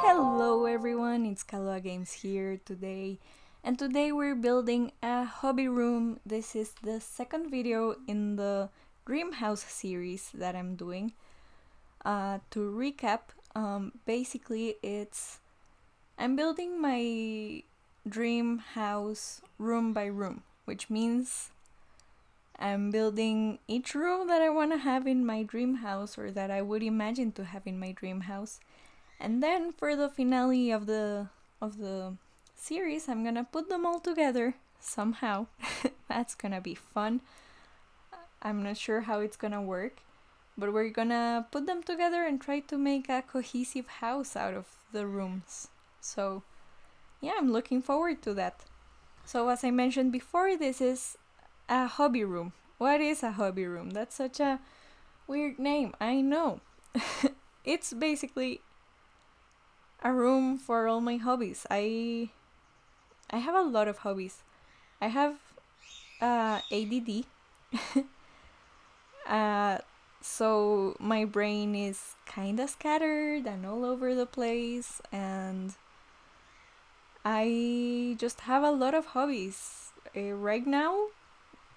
Hello everyone, it's KaloaGames here today, and today we're building a hobby room. This is the second video in the Dream House series that I'm doing. To recap, basically I'm building my dream house room by room, which means I'm building each room that I want to have in my dream house or that I would imagine to have in my dream house. And then for the finale of the series, I'm gonna put them all together somehow. That's gonna be fun. I'm not sure how it's gonna work, but we're gonna put them together and try to make a cohesive house out of the rooms. So, yeah, I'm looking forward to that. So, as I mentioned before, this is a hobby room. What is a hobby room? That's such a weird name, I know. It's basically a room for all my hobbies. I have a lot of hobbies. I have ADD, so my brain is kind of scattered and all over the place, and I just have a lot of hobbies. Right now,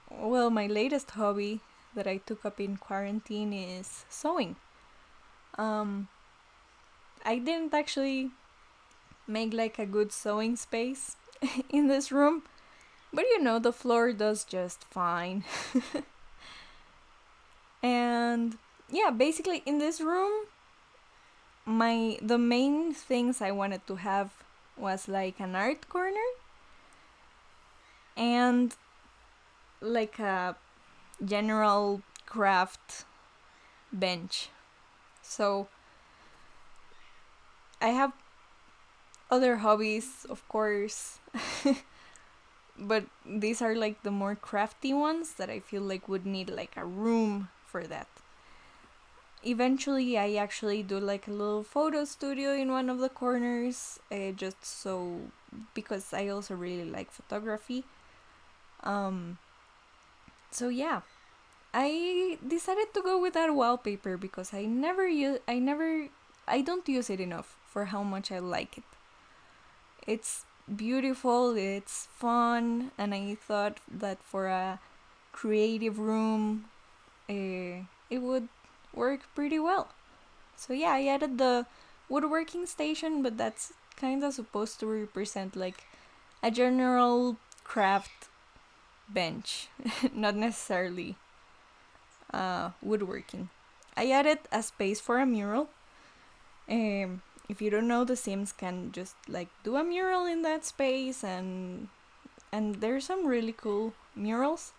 well, my latest hobby that I took up in quarantine is sewing. I didn't actually make like a good sewing space in this room, but the floor does just fine. And yeah, basically in this room, the main things I wanted to have was like an art corner and like a general craft bench. So I have other hobbies, of course, but these are like the more crafty ones that I feel like would need like a room for that. Eventually, I actually do like a little photo studio in one of the corners, just so because I also really like photography. So yeah, I decided to go with that wallpaper because I don't use it enough for how much I like it. It's beautiful, it's fun, and I thought that for a creative room, it would work pretty well. So yeah, I added the woodworking station, but that's kind of supposed to represent like a general craft bench, not necessarily woodworking. I added a space for a mural. If you don't know, the Sims can just like do a mural in that space, and there's some really cool murals.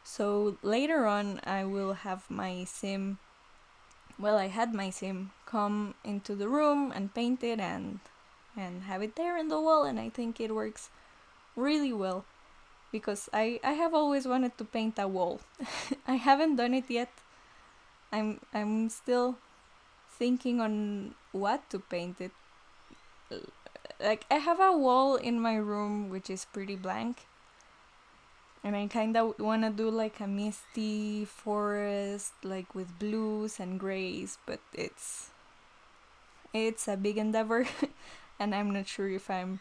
So later on, I will have my Sim. Well, I had my Sim come into the room and paint it and have it there in the wall, and I think it works really well because I have always wanted to paint a wall. I haven't done it yet. I'm still thinking on what to paint it. Like I have a wall in my room which is pretty blank, and I kind of want to do like a misty forest, like with blues and grays, but it's a big endeavor, and I'm not sure if I'm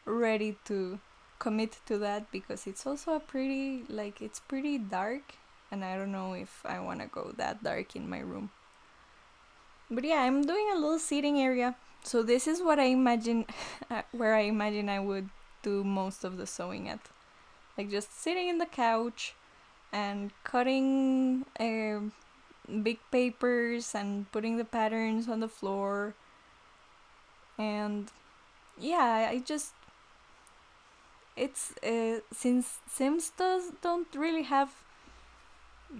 ready to commit to that because it's also it's pretty dark, and I don't know if I want to go that dark in my room. But yeah, I'm doing a little seating area. So this is what I imagine, where I imagine I would do most of the sewing at. Like just sitting in the couch and cutting big papers and putting the patterns on the floor. And yeah, it's since Sims don't really have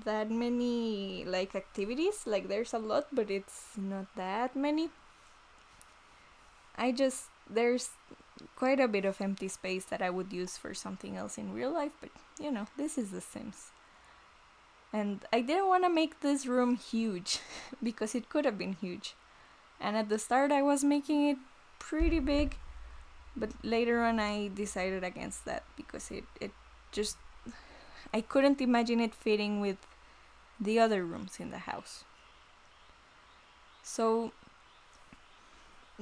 that many like activities, like there's a lot but it's not that many. There's quite a bit of empty space that I would use for something else in real life, but this is The Sims. And I didn't want to make this room huge because it could have been huge. And at the start I was making it pretty big, but later on I decided against that because it just I couldn't imagine it fitting with the other rooms in the house. So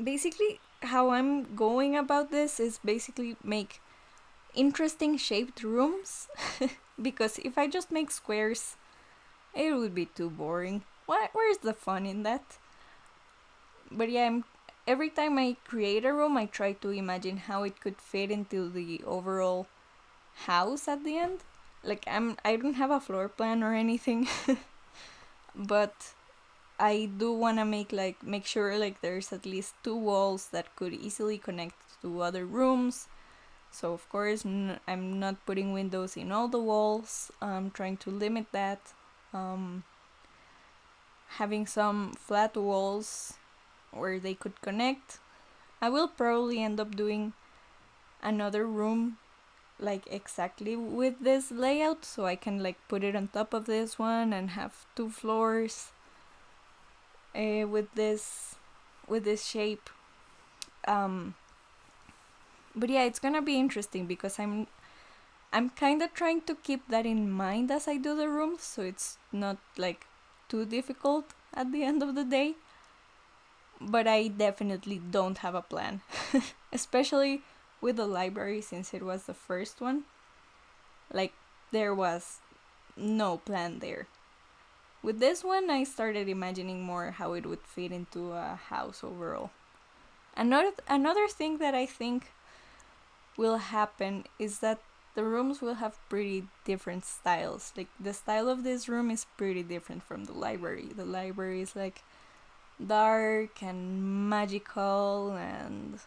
basically how I'm going about this is basically make interesting shaped rooms because if I just make squares, it would be too boring. Where's the fun in that? But yeah, every time I create a room, I try to imagine how it could fit into the overall house at the end. Like I don't have a floor plan or anything, but I do want to make sure like there's at least two walls that could easily connect to other rooms. So of course I'm not putting windows in all the walls. I'm trying to limit that. Having some flat walls where they could connect. I will probably end up doing another room like exactly with this layout, so I can like put it on top of this one and have two floors with this shape. But yeah, it's gonna be interesting because I'm kind of trying to keep that in mind as I do the rooms, so it's not like too difficult at the end of the day. But I definitely don't have a plan, especially with the library since it was the first one. Like, there was no plan there. With this one, I started imagining more how it would fit into a house overall. Another thing that I think will happen is that the rooms will have pretty different styles. Like, the style of this room is pretty different from the library. The library is like dark and magical and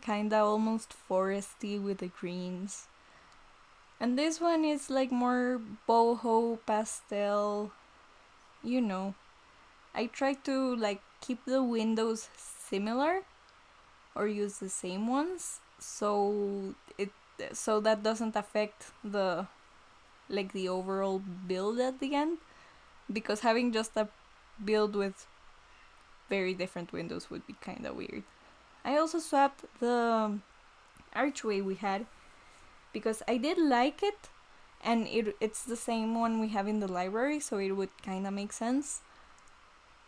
kinda almost foresty with the greens. And this one is like more boho pastel, you know. I try to like keep the windows similar or use the same ones so that doesn't affect the overall build at the end, because having just a build with very different windows would be kind of weird. I also swapped the archway we had because I did like it, and it's the same one we have in the library, so it would kind of make sense.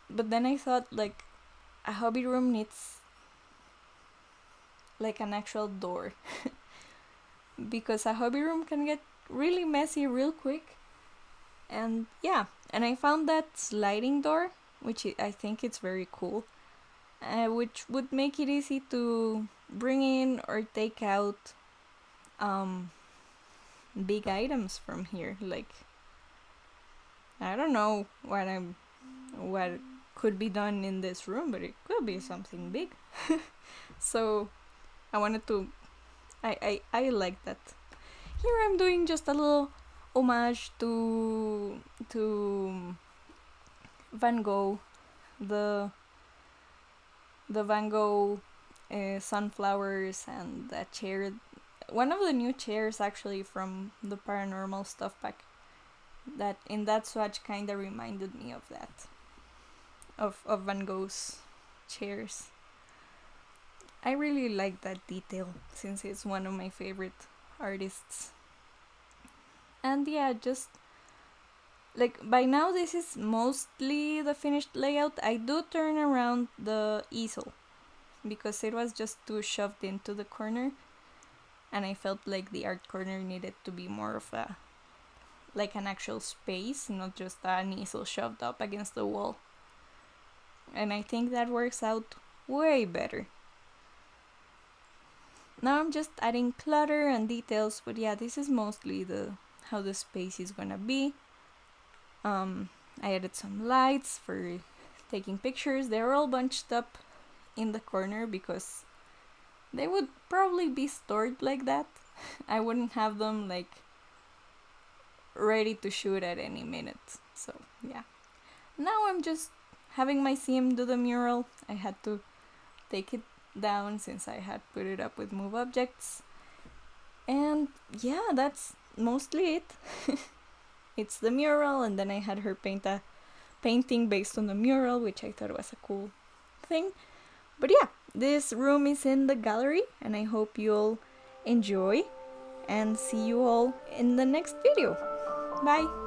But then I thought like a hobby room needs like an actual door because a hobby room can get really messy real quick. And yeah, and I found that sliding door, which I think it's very cool, which would make it easy to bring in or take out big items from here. Like, I don't know what could be done in this room, but it could be something big. So I wanted to I like that. Here I'm doing just a little homage to Van Gogh, the Van Gogh sunflowers and that chair. One of the new chairs actually from the paranormal stuff pack, that in that swatch kind of reminded me of that, of Van Gogh's chairs. I really like that detail since it's one of my favorite artists. And yeah, just like by now this is mostly the finished layout. I do turn around the easel because it was just too shoved into the corner, and I felt like the art corner needed to be more of a like an actual space, not just an easel shoved up against the wall. And I think that works out way better. Now I'm just adding clutter and details, but yeah, this is mostly how the space is gonna be. I added some lights for taking pictures. They're all bunched up in the corner because they would probably be stored like that. I wouldn't have them like ready to shoot at any minute. So yeah. Now I'm just having my sim do the mural. I had to take it down since I had put it up with move objects. And yeah, that's mostly it. It's the mural, and then I had her paint a painting based on the mural, which I thought was a cool thing. But yeah, this room is in the gallery, and I hope you'll enjoy, and see you all in the next video. Bye!